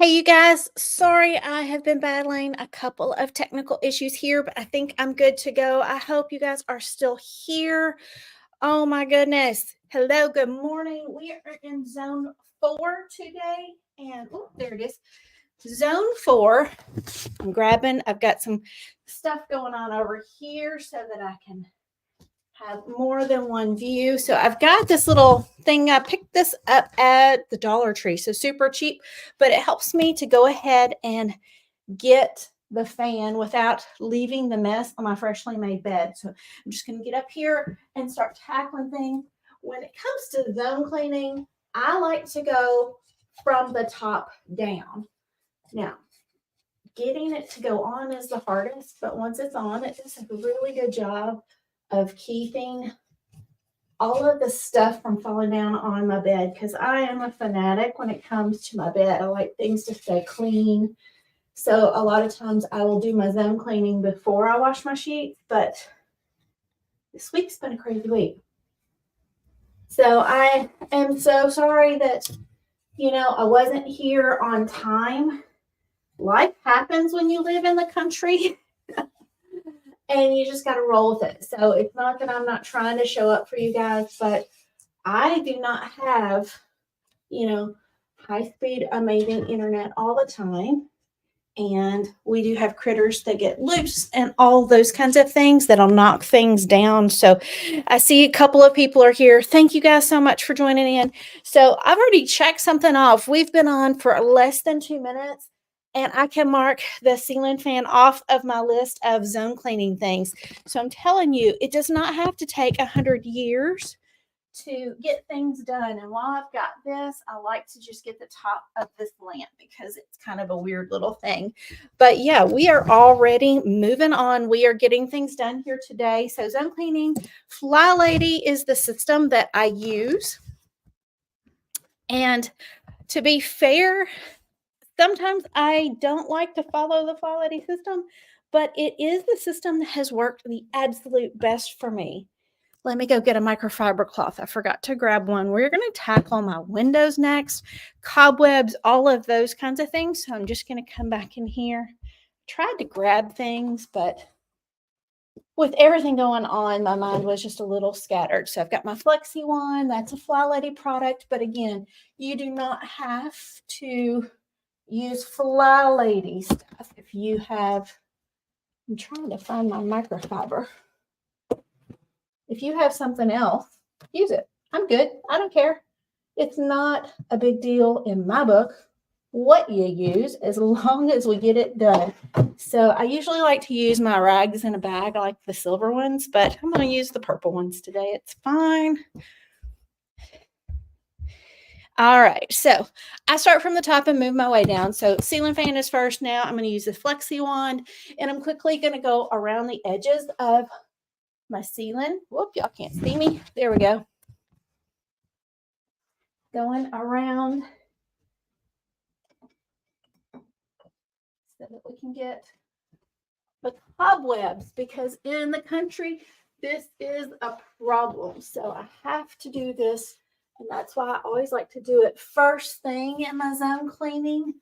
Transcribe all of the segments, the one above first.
Hey, you guys, sorry I have been battling a couple of technical issues here, but I think I'm good to go. I hope you guys are still here. Oh my goodness. Hello, good morning. We are in zone 4 today, and oh, there it is. Zone 4. I've got some stuff going on over here so that I can have more than one view. So I've got this little thing. I picked this up at the Dollar Tree, so super cheap, but it helps me to go ahead and get the fan without leaving the mess on my freshly made bed. So I'm just going to get up here and start tackling things. When it comes to zone cleaning, I like to go from the top down. Now, getting it to go on is the hardest, but once it's on, it does a really good job of keeping all of the stuff from falling down on my bed, because I am a fanatic when it comes to my bed. I like things to stay clean. So a lot of times I will do my zone cleaning before I wash my sheets, but this week's been a crazy week. So I am so sorry that, I wasn't here on time. Life happens when you live in the country. And you just got to roll with it. So it's not that I'm not trying to show up for you guys, but I do not have, high-speed, amazing internet all the time. And we do have critters that get loose and all those kinds of things that'll knock things down. So I see a couple of people are here. Thank you guys so much for joining in. So I've already checked something off. We've been on for less than 2 minutes. And I can mark the ceiling fan off of my list of zone cleaning things. So I'm telling you, it does not have to take 100 years to get things done. And while I've got this, I like to just get the top of this lamp because it's kind of a weird little thing. But yeah, we are already moving on. We are getting things done here today. So zone cleaning, FlyLady is the system that I use. And to be fair, sometimes I don't like to follow the FlyLady system, but it is the system that has worked the absolute best for me. Let me go get a microfiber cloth. I forgot to grab one. We're going to tackle my windows next, cobwebs, all of those kinds of things. So I'm just going to come back in here. Tried to grab things, but with everything going on, my mind was just a little scattered. So I've got my Flexi one. That's a FlyLady product. But again, you do not have to use FlyLady stuff if you have, I'm trying to find my microfiber. If you have something else, use it. I'm good. I don't care. It's not a big deal in my book what you use as long as we get it done. So I usually like to use my rags in a bag. I like the silver ones, but I'm going to use the purple ones today. It's fine. All right, so I start from the top and move my way down. So ceiling fan is first. Now I'm going to use the Flexi wand, and I'm quickly going to go around the edges of my ceiling. Whoop, y'all can't see me. There we go. Going around so that we can get the cobwebs, because in the country, this is a problem. So I have to do this. And that's why I always like to do it first thing in my zone cleaning.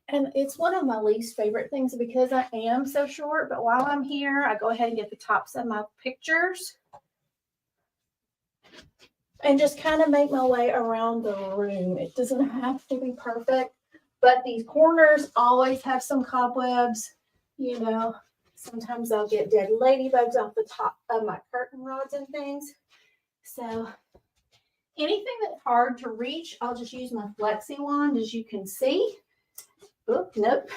And it's one of my least favorite things because I am so short. But while I'm here, I go ahead and get the tops of my pictures and just kind of make my way around the room. It doesn't have to be perfect, but these corners always have some cobwebs. Sometimes I'll get dead ladybugs off the top of my curtain rods and things. So anything that's hard to reach, I'll just use my Flexi wand, as you can see. Oh, nope.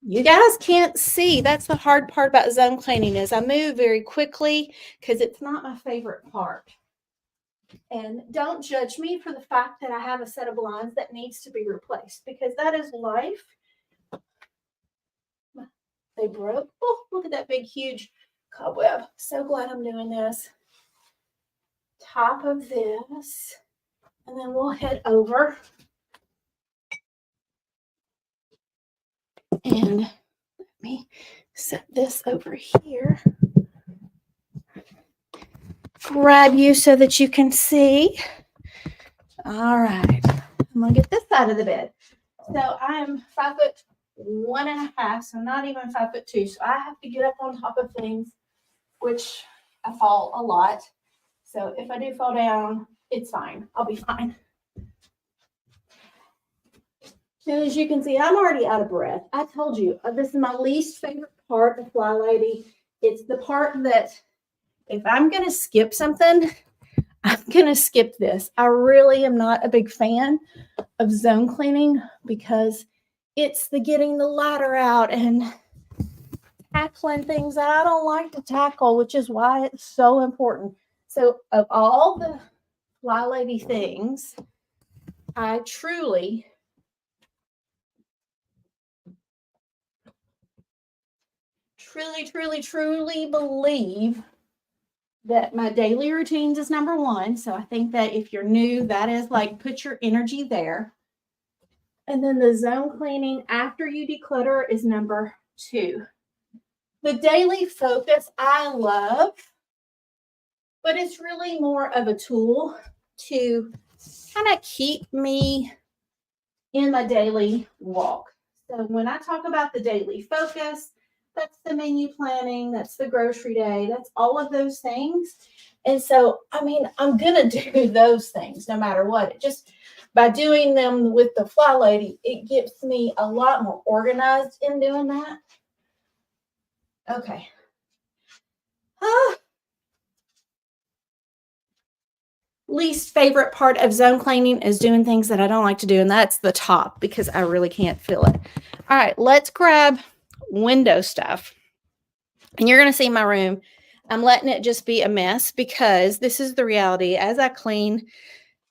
You guys can't see. That's the hard part about zone cleaning is I move very quickly because it's not my favorite part. And don't judge me for the fact that I have a set of blinds that needs to be replaced, because that is life. They broke. Oh, look at that big, huge cobweb. So glad I'm doing this. Top of this, and then we'll head over and let me set this over here. Grab you so that you can see. All right, I'm going to get this side of the bed. So I am 5'1.5", so not even 5'2". So I have to get up on top of things, which I fall a lot. So if I do fall down, it's fine. I'll be fine. So as you can see, I'm already out of breath. I told you, this is my least favorite part of FlyLady. It's the part that if I'm going to skip something, I'm going to skip this. I really am not a big fan of zone cleaning because it's the getting the ladder out and tackling things that I don't like to tackle, which is why it's so important. So of all the FlyLady things, I truly believe that my daily routines is number one. So I think that if you're new, that is like, put your energy there. And then the zone cleaning after you declutter is number two. The daily focus I love, but it's really more of a tool to kind of keep me in my daily walk. So when I talk about the daily focus, that's the menu planning, that's the grocery day, that's all of those things. And so, I mean, I'm going to do those things no matter what. It just, by doing them with the FlyLady, it gets me a lot more organized in doing that. Okay. Least favorite part of zone cleaning is doing things that I don't like to do, and that's the top because I really can't feel it. All right, let's grab window stuff. And you're going to see my room. I'm letting it just be a mess because this is the reality. As I clean,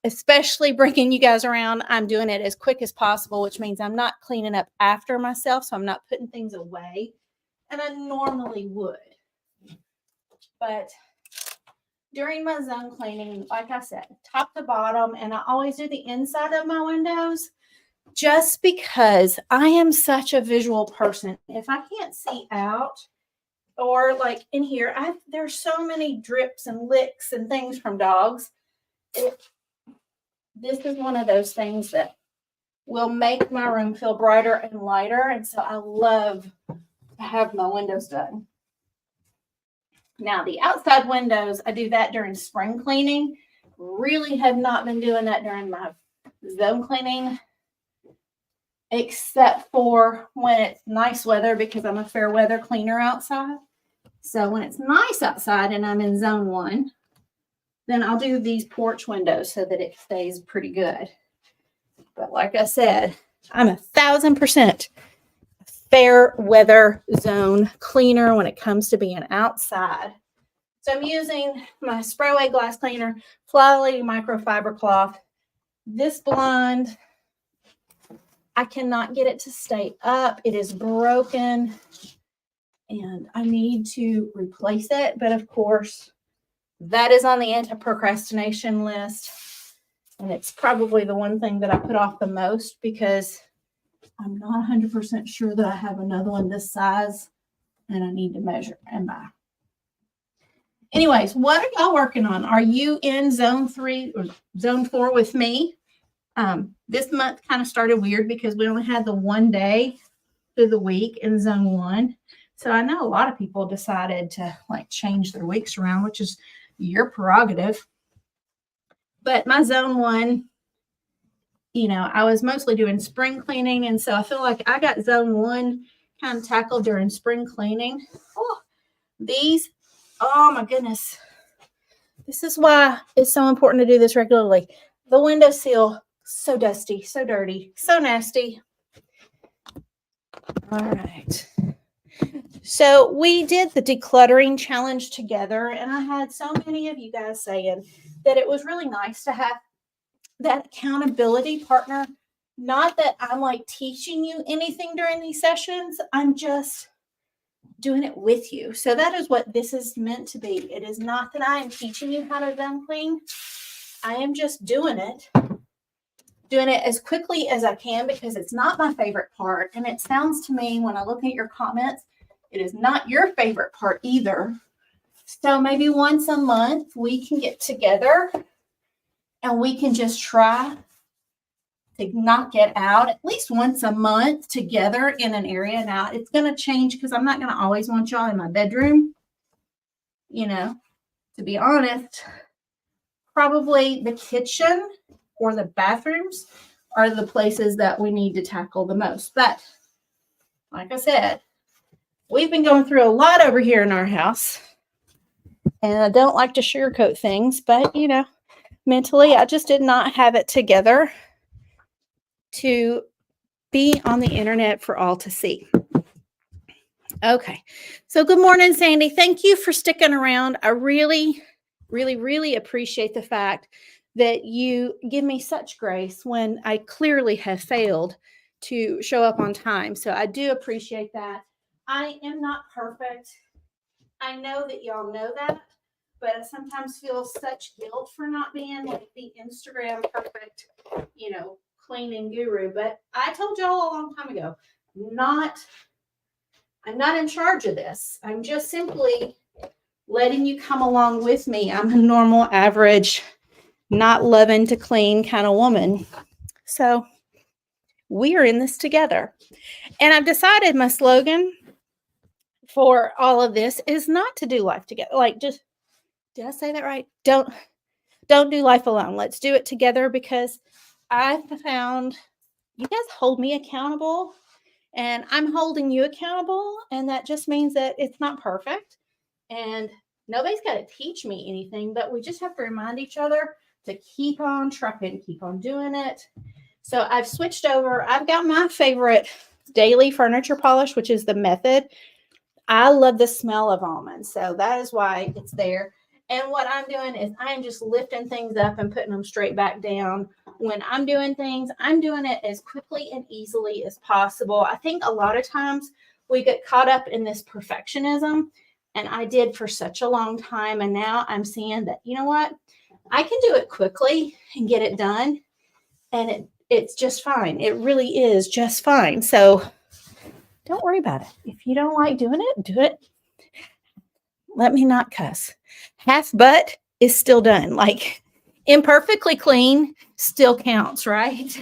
especially bringing you guys around, I'm doing it as quick as possible, which means I'm not cleaning up after myself, so I'm not putting things away, and I normally would. But during my zone cleaning, like I said, top to bottom, and I always do the inside of my windows just because I am such a visual person. If I can't see out, or like in here, there's so many drips and licks and things from dogs. This is one of those things that will make my room feel brighter and lighter. And so I love to have my windows done. Now, the outside windows, I do that during spring cleaning. Really have not been doing that during my zone cleaning, except for when it's nice weather, because I'm a fair weather cleaner outside. So when it's nice outside and I'm in zone 1, then I'll do these porch windows so that it stays pretty good. But like I said, I'm 1,000% fair weather zone cleaner when it comes to being outside. So I'm using my Sprayway glass cleaner, FlyLady microfiber cloth. This blind, I cannot get it to stay up. It is broken and I need to replace it. But of course, that is on the anti-procrastination list. And it's probably the one thing that I put off the most because I'm not 100% sure that I have another one this size and I need to measure and buy. Anyways, what are y'all working on? Are you in zone 3 or zone 4 with me? This month kind of started weird because we only had the one day through the week in zone 1. So I know a lot of people decided to like change their weeks around, which is your prerogative. But my zone 1, you know, I was mostly doing spring cleaning. And so I feel like I got zone 1 kind of tackled during spring cleaning. Oh, these, oh my goodness. This is why it's so important to do this regularly. The window sill, so dusty, so dirty, so nasty. All right. So we did the decluttering challenge together, and I had so many of you guys saying that it was really nice to have that accountability partner. Not that I'm like teaching you anything during these sessions. I'm just doing it with you. So that is what this is meant to be. It is not that I am teaching you how to zone clean. I am just doing it as quickly as I can because it's not my favorite part. And it sounds to me when I look at your comments, it is not your favorite part either. So maybe once a month we can get together and we can just try to not get out at least once a month together in an area. Now, it's going to change because I'm not going to always want y'all in my bedroom. You know, to be honest, probably the kitchen or the bathrooms are the places that we need to tackle the most. But like I said, we've been going through a lot over here in our house. And I don't like to sugarcoat things, but, you know, mentally, I just did not have it together to be on the internet for all to see. Okay. So good morning, Sandy. Thank you for sticking around. I really, really, really appreciate the fact that you give me such grace when I clearly have failed to show up on time. So I do appreciate that. I am not perfect. I know that y'all know that, but I sometimes feel such guilt for not being like the Instagram perfect, you know, cleaning guru. But I told y'all a long time ago, I'm not in charge of this. I'm just simply letting you come along with me. I'm a normal, average, not loving to clean kind of woman. So we are in this together. And I've decided my slogan for all of this is not to do life together. Like, just, did I say that right? Don't do life alone. Let's do it together, because I've found you guys hold me accountable and I'm holding you accountable. And that just means that it's not perfect and nobody's got to teach me anything, but we just have to remind each other to keep on trucking, keep on doing it. So I've switched over. I've got my favorite daily furniture polish, which is the Method. I love the smell of almonds, so that is why it's there. And what I'm doing is I'm just lifting things up and putting them straight back down. When I'm doing things, I'm doing it as quickly and easily as possible. I think a lot of times we get caught up in this perfectionism, and I did for such a long time. And now I'm seeing that, you know what? I can do it quickly and get it done, and it's just fine. It really is just fine. So don't worry about it. If you don't like doing it, do it. Let me not cuss. Half butt is still done. Like, imperfectly clean still counts, right?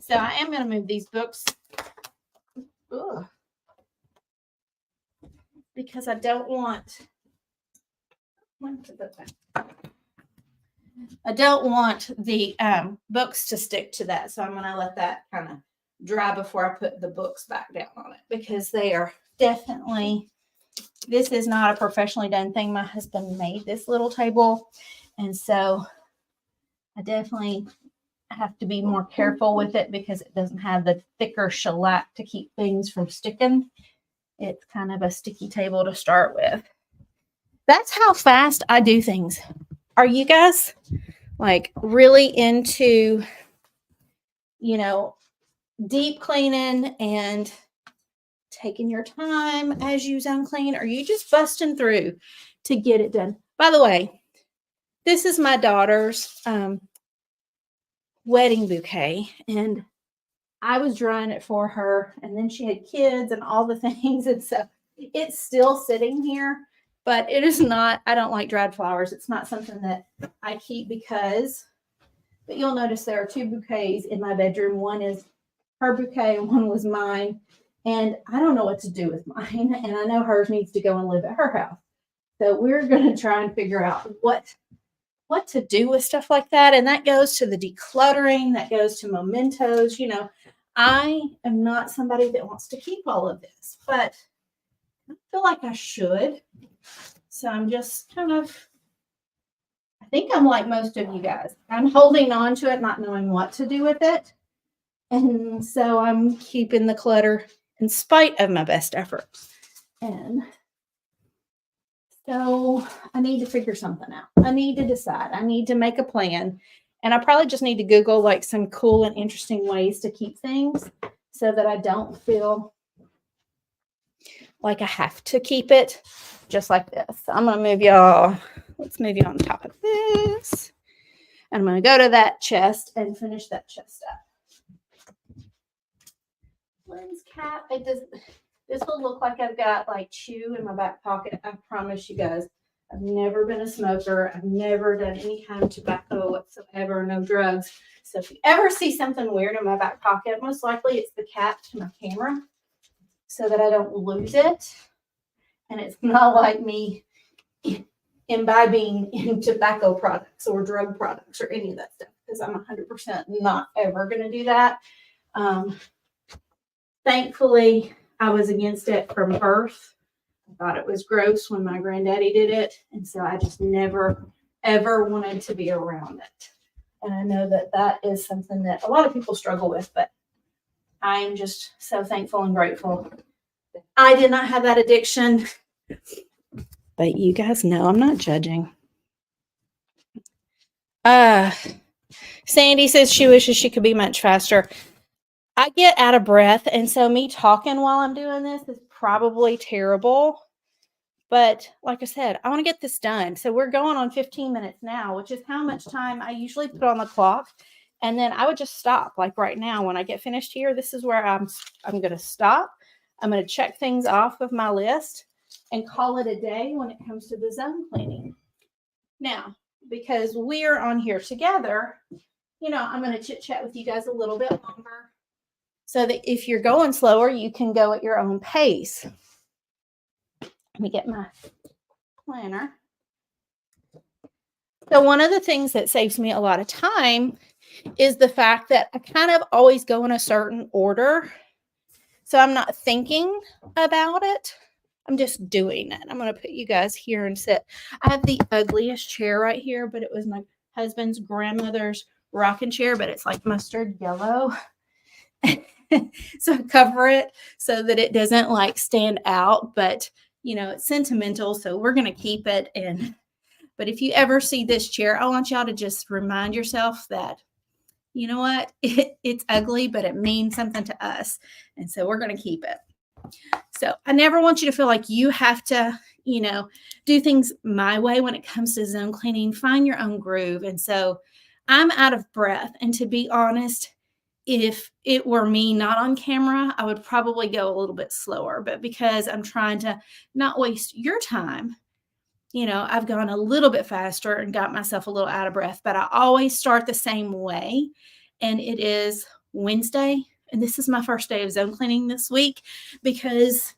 So I am going to move these books. Ugh. Because I don't want the books to stick to that. So I'm going to let that kind of dry before I put the books back down on it, because they are definitely, this is not a professionally done thing. My husband made this little table, and so I definitely have to be more careful with it because it doesn't have the thicker shellac to keep things from sticking. It's kind of a sticky table to start with. That's how fast I do things. Are you guys like really into, you know, deep cleaning and taking your time as you zone clean? Or are you just busting through to get it done? By the way, this is my daughter's wedding bouquet, and I was drawing it for her, and then she had kids and all the things, and so it's still sitting here. But it is not, I don't like dried flowers. It's not something that I keep but you'll notice there are two bouquets in my bedroom. One is her bouquet and one was mine. And I don't know what to do with mine. And I know hers needs to go and live at her house. So we're going to try and figure out what to do with stuff like that. And that goes to the decluttering, that goes to mementos. You know, I am not somebody that wants to keep all of this, but I feel like I should. So I'm just kind of, I think I'm like most of you guys. I'm holding on to it, not knowing what to do with it. And so I'm keeping the clutter in spite of my best efforts. And so I need to figure something out. I need to decide. I need to make a plan. And I probably just need to Google like some cool and interesting ways to keep things so that I don't feel like I have to keep it just like this. So I'm going to move y'all. Let's move you on top of this. I'm going to go to that chest and finish that chest up. Lynn's cap. This will look like I've got like chew in my back pocket. I promise you guys. I've never been a smoker. I've never done any kind of tobacco whatsoever, no drugs. So if you ever see something weird in my back pocket, most likely it's the cap to my camera so that I don't lose it. And it's not like me imbibing in tobacco products or drug products or any of that stuff, because I'm 100% not ever going to do that. Thankfully, I was against it from birth. I thought it was gross when my granddaddy did it. And so I just never, ever wanted to be around it. And I know that that is something that a lot of people struggle with, but I am just so thankful and grateful that I did not have that addiction. But you guys know I'm not judging. Sandy says she wishes she could be much faster. I get out of breath, and so me talking while I'm doing this is probably terrible. But like I said, I want to get this done. So we're going on 15 minutes now, which is how much time I usually put on the clock. And then I would just stop. Like right now, when I get finished here, this is where I'm going to stop. I'm going to check things off of my list and call it a day when it comes to the zone cleaning. Now, because we're on here together, I'm going to chit chat with you guys a little bit longer so that if you're going slower, you can go at your own pace. Let me get my planner. So one of the things that saves me a lot of time is the fact that I kind of always go in a certain order. So I'm not thinking about it. I'm just doing it. I'm going to put you guys here and sit. I have the ugliest chair right here, but it was my husband's grandmother's rocking chair, but it's like mustard yellow. So I cover it so that it doesn't like stand out, but it's sentimental. So we're going to keep it. But if you ever see this chair, I want y'all to just remind yourself that, you know what, it's ugly, but it means something to us. And so we're going to keep it. So I never want you to feel like you have to, do things my way when it comes to zone cleaning. Find your own groove. And so I'm out of breath. And to be honest, if it were me not on camera, I would probably go a little bit slower. But because I'm trying to not waste your time, I've gone a little bit faster and got myself a little out of breath. But I always start the same way. And it is Wednesday. And this is my first day of zone cleaning this week because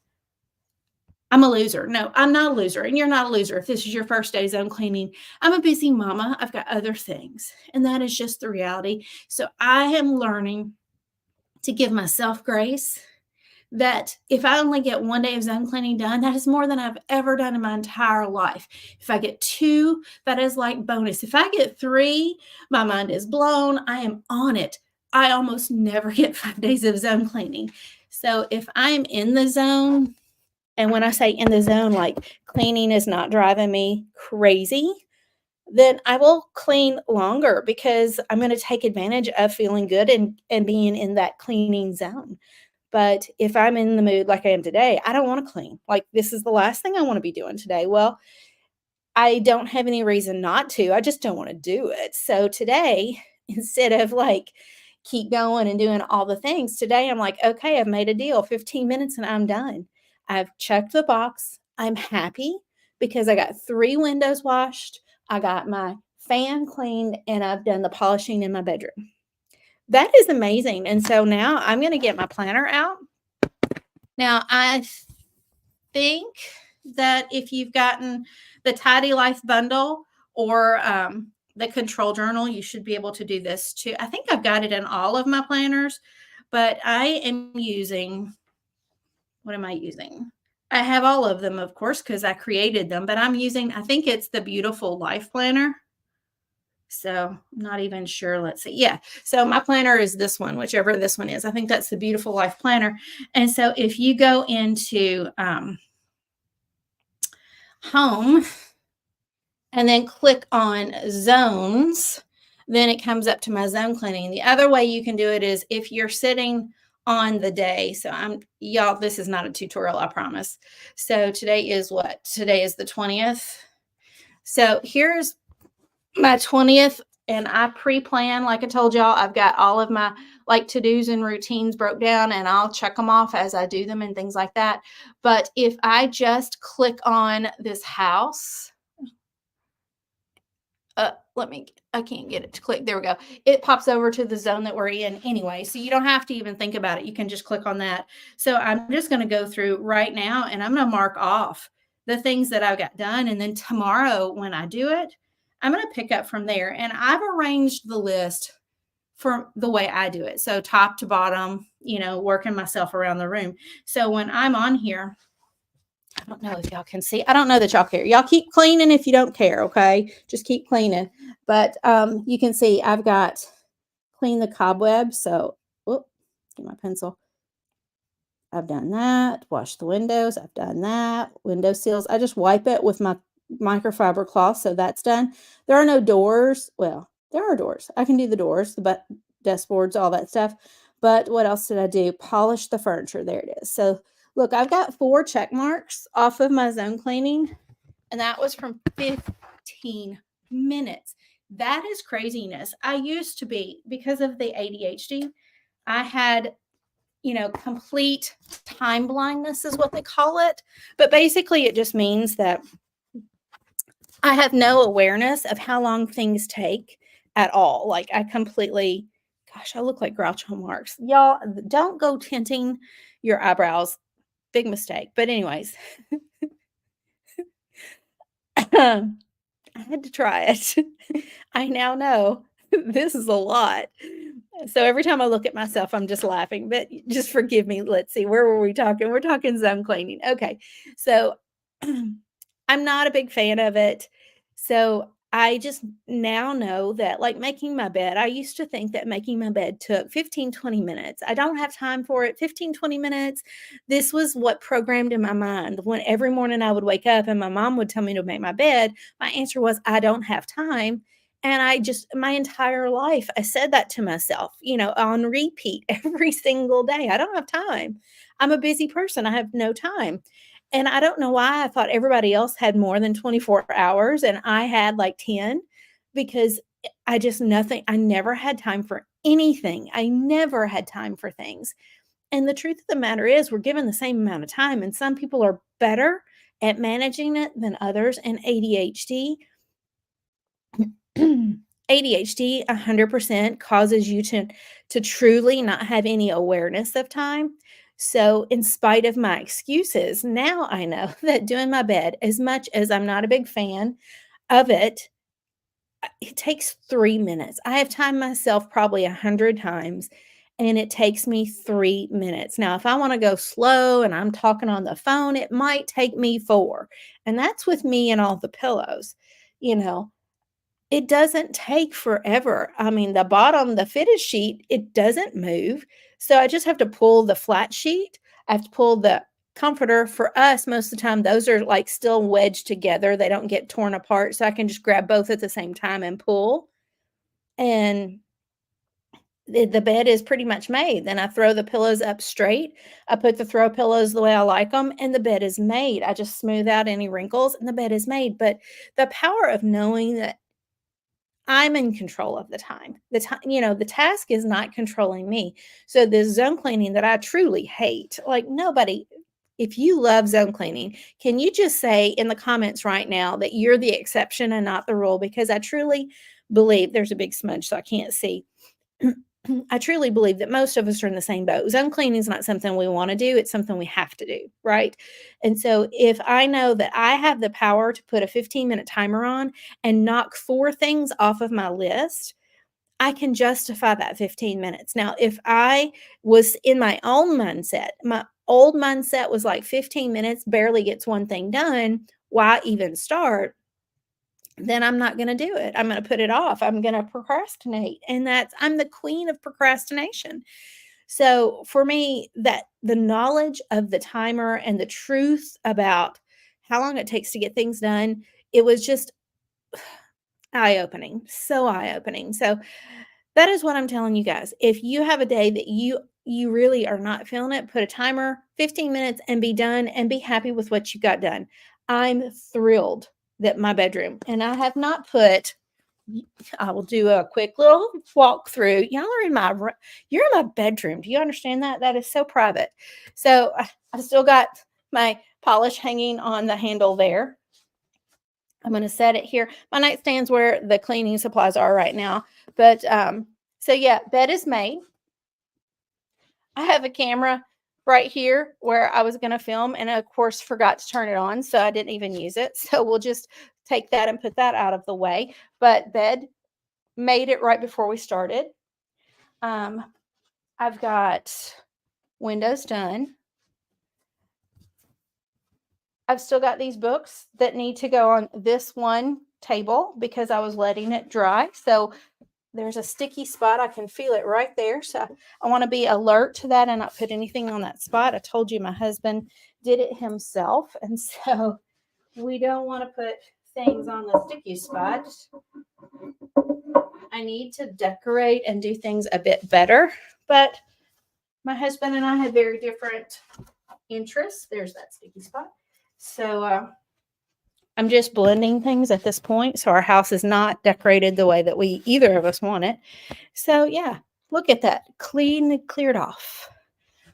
I'm a loser. No, I'm not a loser. And you're not a loser. If this is your first day zone cleaning, I'm a busy mama. I've got other things. And that is just the reality. So I am learning to give myself grace that if I only get one day of zone cleaning done, that is more than I've ever done in my entire life. If I get 2, that is like bonus. If I get 3, my mind is blown. I am on it. I almost never get 5 days of zone cleaning. So if I'm in the zone, and when I say in the zone, like cleaning is not driving me crazy, then I will clean longer because I'm going to take advantage of feeling good and being in that cleaning zone. But if I'm in the mood like I am today, I don't want to clean. Like this is the last thing I want to be doing today. Well, I don't have any reason not to. I just don't want to do it. So today, instead of like keep going and doing all the things, today I'm like, okay, I've made a deal, 15 minutes and I'm done. I've checked the box. I'm happy because I got 3 windows washed. I got my fan cleaned and I've done the polishing in my bedroom. That is amazing. And so now I'm going to get my planner out. Now, I think that if you've gotten the Tidy Life bundle or the control journal, you should be able to do this too. I think I've got it in all of my planners, but I am using, what am I using? I have all of them, of course, because I created them, but I'm using, I think it's the Beautiful Life Planner. So I'm not even sure. Let's see. Yeah. So my planner is this one, whichever this one is. I think that's the Beautiful Life Planner. And so if you go into home and then click on zones, then it comes up to my zone cleaning. The other way you can do it is if you're sitting on the day. So y'all, this is not a tutorial, I promise. So today is what? Today is the 20th. So here's my 20th, and I pre-plan, like I told y'all, I've got all of my like to-dos and routines broke down, and I'll check them off as I do them and things like that. But if I just click on this house, I can't get it to click. There we go. It pops over to the zone that we're in anyway. So you don't have to even think about it. You can just click on that. So I'm just going to go through right now and I'm going to mark off the things that I've got done. And then tomorrow when I do it, I'm going to pick up from there. And I've arranged the list for the way I do it. So top to bottom, working myself around the room. So when I'm on here, I don't know if y'all can see. I don't know that y'all care. Y'all keep cleaning if you don't care, okay? Just keep cleaning. But you can see I've got clean the cobwebs. So, whoop, get my pencil. I've done that. Wash the windows. I've done that. Window sills. I just wipe it with my microfiber cloth. So that's done. There are no doors. Well, there are doors. I can do the doors, the desk boards, all that stuff. But what else did I do? Polish the furniture. There it is. So look, I've got 4 check marks off of my zone cleaning. And that was from 15 minutes. That is craziness. I used to be, because of the ADHD, I had complete time blindness is what they call it. But basically, it just means that I have no awareness of how long things take at all. Like I completely, gosh, I look like Groucho Marx. Y'all, don't go tinting your eyebrows. Big mistake. But anyways, I had to try it. I now know this is a lot. So every time I look at myself, I'm just laughing, but just forgive me. Let's see, where were we talking? We're talking zone cleaning. Okay. So I'm not a big fan of it. So I just now know that like making my bed, I used to think that making my bed took 15, 20 minutes. I don't have time for it. 15, 20 minutes. This was what programmed in my mind. When every morning I would wake up and my mom would tell me to make my bed, my answer was, I don't have time. And my entire life, I said that to myself, on repeat every single day. I don't have time. I'm a busy person. I have no time. And I don't know why I thought everybody else had more than 24 hours and I had like 10 because I never had time for anything. I never had time for things. And the truth of the matter is, we're given the same amount of time, and some people are better at managing it than others. And ADHD 100% causes you to truly not have any awareness of time. So in spite of my excuses, now I know that doing my bed, as much as I'm not a big fan of it, it takes 3 minutes. I have timed myself probably 100 times and it takes me 3 minutes. Now, if I want to go slow and I'm talking on the phone, it might take me 4. And that's with me and all the pillows. You know, it doesn't take forever. I mean, the fitted sheet, it doesn't move. So I just have to pull the flat sheet. I have to pull the comforter. For us, most of the time, those are like still wedged together. They don't get torn apart. So I can just grab both at the same time and pull. And the bed is pretty much made. Then I throw the pillows up straight. I put the throw pillows the way I like them, and the bed is made. I just smooth out any wrinkles, and the bed is made. But the power of knowing that I'm in control of the time. The task is not controlling me. So this zone cleaning that I truly hate, like nobody, if you love zone cleaning, can you just say in the comments right now that you're the exception and not the rule? Because I truly believe there's a big smudge, so I can't see. I truly believe that most of us are in the same boat. Zone cleaning is not something we want to do. It's something we have to do, right? And so if I know that I have the power to put a 15-minute timer on and knock 4 things off of my list, I can justify that 15 minutes. Now, if I was in my own mindset, my old mindset was like 15 minutes, barely gets one thing done, why even start? Then I'm not going to do it. I'm going to put it off. I'm going to procrastinate. And I'm the queen of procrastination. So for me, that the knowledge of the timer and the truth about how long it takes to get things done, it was just eye-opening, so eye-opening. So that is what I'm telling you guys. If you have a day that you really are not feeling it, put a timer, 15 minutes and be done and be happy with what you got done. I'm thrilled that my bedroom, and I have not put, I will do a quick little walkthrough. Y'all are you're in my bedroom. Do you understand that? That is so private. So I still got my polish hanging on the handle there. I'm going to set it here. My nightstand's where the cleaning supplies are right now. But so yeah, bed is made. I have a camera right here where I was going to film and of course forgot to turn it on. So I didn't even use it. So we'll just take that and put that out of the way. But bed made it right before we started. I've got windows done. I've still got these books that need to go on this one table because I was letting it dry. So there's a sticky spot. I can feel it right there. So I want to be alert to that and not put anything on that spot. I told you my husband did it himself. And so we don't want to put things on the sticky spot. I need to decorate and do things a bit better. But my husband and I have very different interests. There's that sticky spot. So I'm just blending things at this point. So our house is not decorated the way that we either of us want it. So yeah, look at that. Clean, cleared off.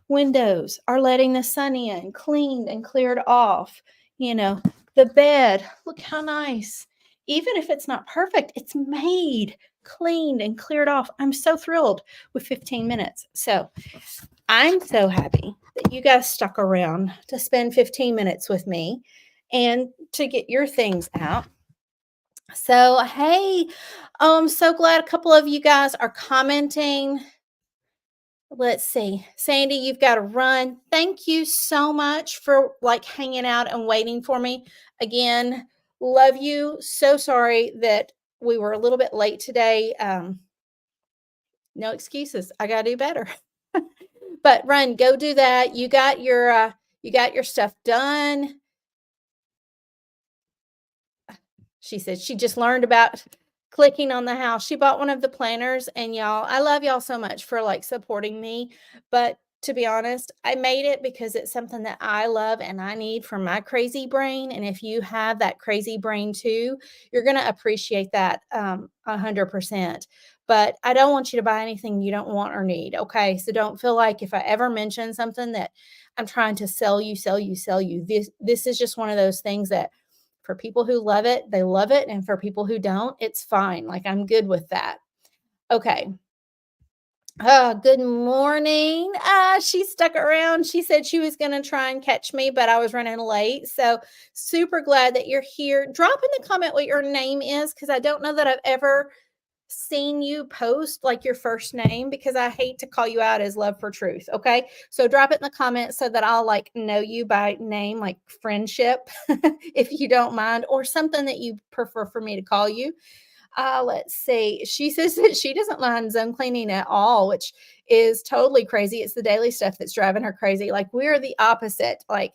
Windows are letting the sun in, cleaned and cleared off. You know, the bed, look how nice. Even if it's not perfect, it's made, cleaned and cleared off. I'm so thrilled with 15 minutes. So I'm so happy that you guys stuck around to spend 15 minutes with me and to get your things out. So, hey, I'm so glad a couple of you guys are commenting. Let's see. Sandy, you've got to run. Thank you so much for like hanging out and waiting for me. Again, love you. So sorry that we were a little bit late today. No excuses. I got to do better. But run, go do that. You got your stuff done. She said she just learned about clicking on the house. She bought one of the planners, and y'all, I love y'all so much for like supporting me. But to be honest, I made it because it's something that I love and I need for my crazy brain. And if you have that crazy brain too, you're going to appreciate that 100%. But I don't want you to buy anything you don't want or need. Okay. So don't feel like if I ever mention something that I'm trying to sell you, sell you, sell you. This is just one of those things that for people who love it, they love it. And for people who don't, it's fine. Like I'm good with that. Okay. Good morning. She stuck around. She said she was going to try and catch me, but I was running late. So super glad that you're here. Drop in the comment what your name is because I don't know that I've ever seen you post like your first name because I hate to call you out as Love for Truth. Okay. So drop it in the comments so that I'll like know you by name, like friendship, if you don't mind, or something that you prefer for me to call you. Let's see. She says that she doesn't mind zone cleaning at all, which is totally crazy. It's the daily stuff that's driving her crazy. Like we're the opposite. Like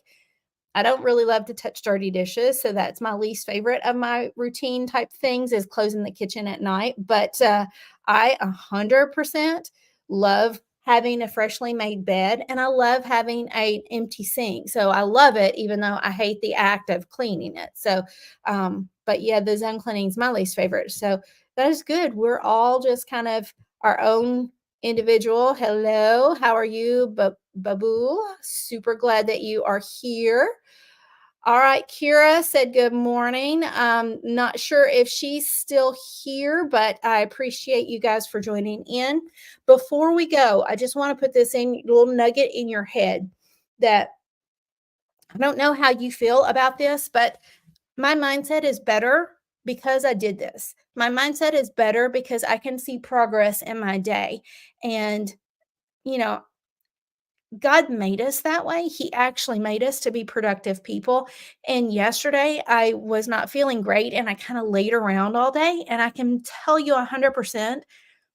I don't really love to touch dirty dishes, so that's my least favorite of my routine type things is closing the kitchen at night. But I 100% love having a freshly made bed, and I love having an empty sink. So I love it, even though I hate the act of cleaning it. So, but yeah, the zone cleaning is my least favorite. So that is good. We're all just kind of our own individual. Hello, how are you, Babu? Super glad that you are here. All right, Kira said good morning. Not sure if she's still here, but I appreciate you guys for joining in. Before we go, I just want to put this in little nugget in your head that I don't know how you feel about this, but my mindset is better because I did this. My mindset is better because I can see progress in my day. And, you know, God made us that way. He actually made us to be productive people. And yesterday I was not feeling great and I kind of laid around all day. And I can tell you 100%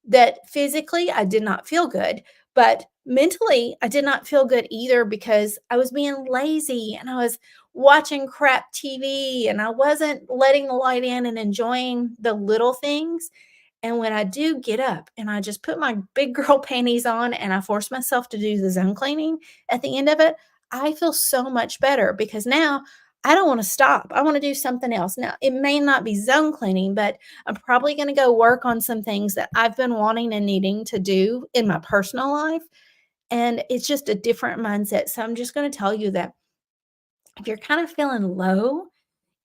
that physically I did not feel good, but mentally I did not feel good either because I was being lazy and I was watching crap TV and I wasn't letting the light in and enjoying the little things. And when I do get up and I just put my big girl panties on and I force myself to do the zone cleaning at the end of it, I feel so much better because now I don't want to stop. I want to do something else. Now, it may not be zone cleaning, but I'm probably going to go work on some things that I've been wanting and needing to do in my personal life. And it's just a different mindset. So I'm just going to tell you that if you're kind of feeling low,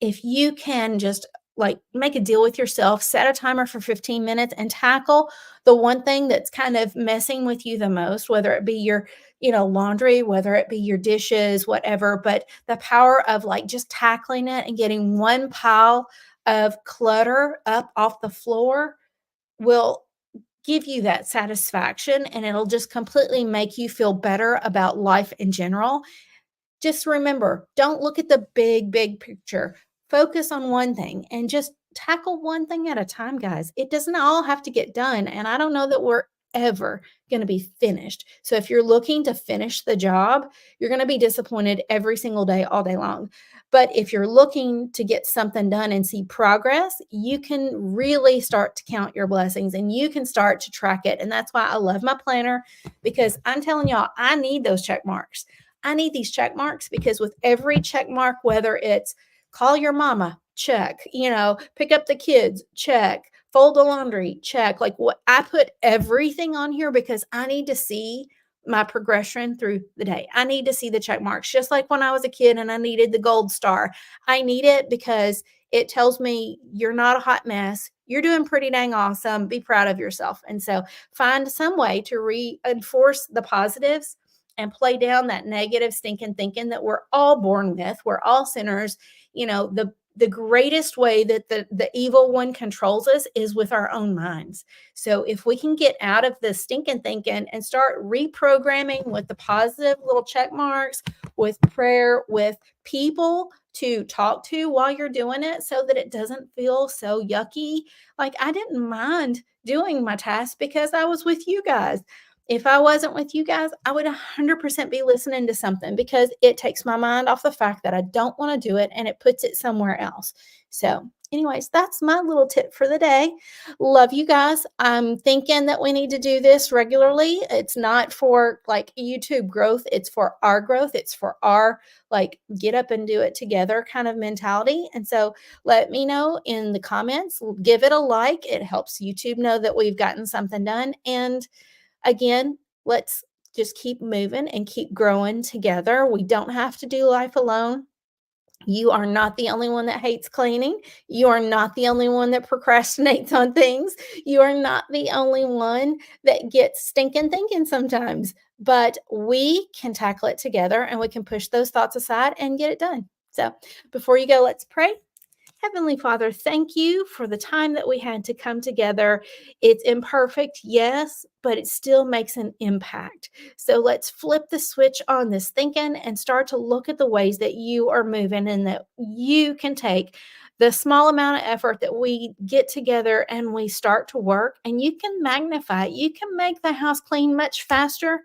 if you can just like make a deal with yourself, set a timer for 15 minutes and tackle the one thing that's kind of messing with you the most, whether it be your, laundry, whether it be your dishes, whatever, but the power of like just tackling it and getting one pile of clutter up off the floor will give you that satisfaction, and it'll just completely make you feel better about life in general. Just remember, don't look at the big picture. Focus on one thing and just tackle one thing at a time, guys. It doesn't all have to get done. And I don't know that we're ever going to be finished. So if you're looking to finish the job, you're going to be disappointed every single day, all day long. But if you're looking to get something done and see progress, you can really start to count your blessings and you can start to track it. And that's why I love my planner, because I'm telling y'all, I need those check marks. I need these check marks because with every check mark, whether it's call your mama, check, pick up the kids, check, fold the laundry, check. Like what I put everything on here because I need to see my progression through the day. I need to see the check marks, just like when I was a kid and I needed the gold star. I need it because it tells me you're not a hot mess. You're doing pretty dang awesome. Be proud of yourself. And so find some way to reinforce the positives and play down that negative stinking thinking that we're all born with. We're all sinners. The greatest way that the evil one controls us is with our own minds. So if we can get out of the stinking thinking and start reprogramming with the positive little check marks, with prayer, with people to talk to while you're doing it so that it doesn't feel so yucky. Like I didn't mind doing my task because I was with you guys. If I wasn't with you guys, I would 100% be listening to something because it takes my mind off the fact that I don't want to do it and it puts it somewhere else. So, anyways, that's my little tip for the day. Love you guys. I'm thinking that we need to do this regularly. It's not for like YouTube growth, it's for our growth. It's for our like get up and do it together kind of mentality. And so, let me know in the comments. Give it a like. It helps YouTube know that we've gotten something done. And again, let's just keep moving and keep growing together. We don't have to do life alone. You are not the only one that hates cleaning. You are not the only one that procrastinates on things. You are not the only one that gets stinking thinking sometimes, but we can tackle it together and we can push those thoughts aside and get it done. So before you go, let's pray. Heavenly Father, thank you for the time that we had to come together. It's imperfect, yes, but it still makes an impact. So let's flip the switch on this thinking and start to look at the ways that you are moving and that you can take the small amount of effort that we get together and we start to work, and you can magnify it. You can make the house clean much faster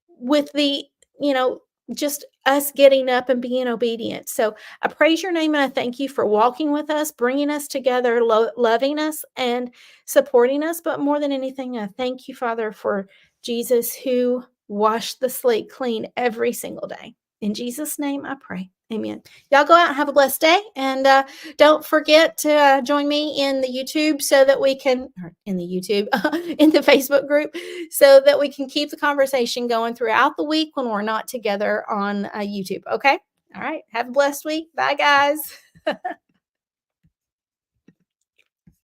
with you know, just us getting up and being obedient. So I praise your name and I thank you for walking with us, bringing us together, loving us and supporting us. But more than anything, I thank you, Father, for Jesus who washed the slate clean every single day. In Jesus' name I pray. Amen. Y'all go out and have a blessed day. And don't forget to join me in the YouTube so that we can, or in the YouTube, in the Facebook group, so that we can keep the conversation going throughout the week when we're not together on YouTube. Okay. All right. Have a blessed week. Bye, guys.